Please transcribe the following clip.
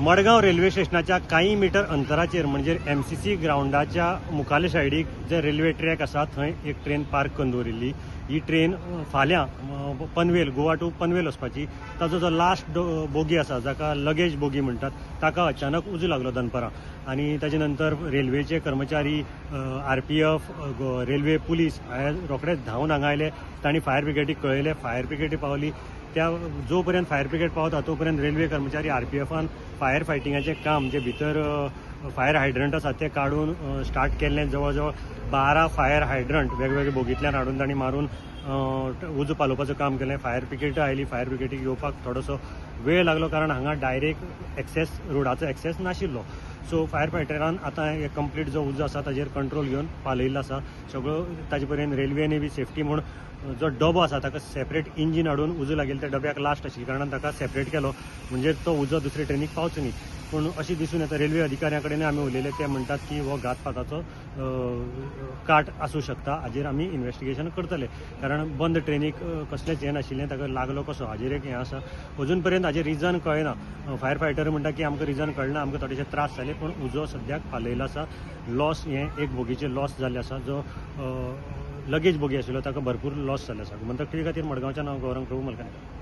Madgaon railway स्टेशनाच्या काही metre अंतराचेर म्हणजे MCC ग्राउंडाच्या मुखाले सायडीक जे रेल्वे ट्रॅक आसा थंय एक ट्रेन पार्क करून दवरिल्ली। ही ट्रेन फाल्यां पनवेल गोवा टू पनवेल वचपाची। ताजो जो लास्ट बोगी आसा जाका लगेज बोगी म्हणटात ताका अचानक उजो लागलो दनपारां आणि ताचे नंतर रेल्वेचे कर्मचारी RPF रेल्वे पुलीस रोखडेच धांवन हांगा आयले। तांणी फायर ब्रिगेडीक कळयलें, फायर ब्रिगेडी पावली। त्या जो पर्यंत फायर ब्रिगेड पावता तो पर्यंत रेल्वे कर्मचारी RPFन फायर फायटिंगाचें काम जे भितर फायर हायड्रंट आसा ते काडून स्टार्ट केल्लें। जवळ जवळ 12 फायर हायड्रंट वेगवेगळे बोगींतल्यान हाडून तांणी मारून उजो पालोवपाचें काम केलें। फायर ब्रिगेड आयली, फायर ब्रिगेडीक येवपाक थोडोसो वेळ लागलो कारण हांगा डायरेक्ट एक्सेस रोडाचो एक्सेस नाशिल्लो। सो फायर फायटरान आतां हे कंप्लीट जो उजो आसा ताजेर कंट्रोल घेवन पालयल्लो आसा सगळो। ताजे पर्यंत रेल्वेनी बी सेफ्टी म्हूण जो डबो आसा ताका सेपरेट इंजीन हाडून उजो लागेल त्या डब्याक लास्ट आशिल्ल्या कारणान ताका सेपरेट केलो म्हणजे तो उजो दुसरे ट्रेनीक पावचो न्ही। पूण अशी दिसून येता रेल्वे अधिकाऱ्यां कडेन आमी उलयले, ते म्हणटात की हो घातपाताचो काट आसूं शकता, हाजेर आमी इन्व्हेस्टिगेशन करतले कारण बंद ट्रेनीक कसलेंच हें नाशिल्लें, ताका लागलो कसो हाजेर एक हें आसा। अजून पर्यंत हाजें रिजन कळना। फायर फायटर म्हणटा की आमकां रिजन कळना, आमकां थोडेशे त्रास जाले पूण उजो सद्याक पालयलो आसा। लॉस हें एक बोगीचे लॉस जाल्ले आसा, जो लगेज बोगी आशिल्लो ताका भरपूर लॉस जाल्लो आसा। म्हणटकीर खातीर मडगांवच्यान हांव गौरंग प्रभू मलकानी।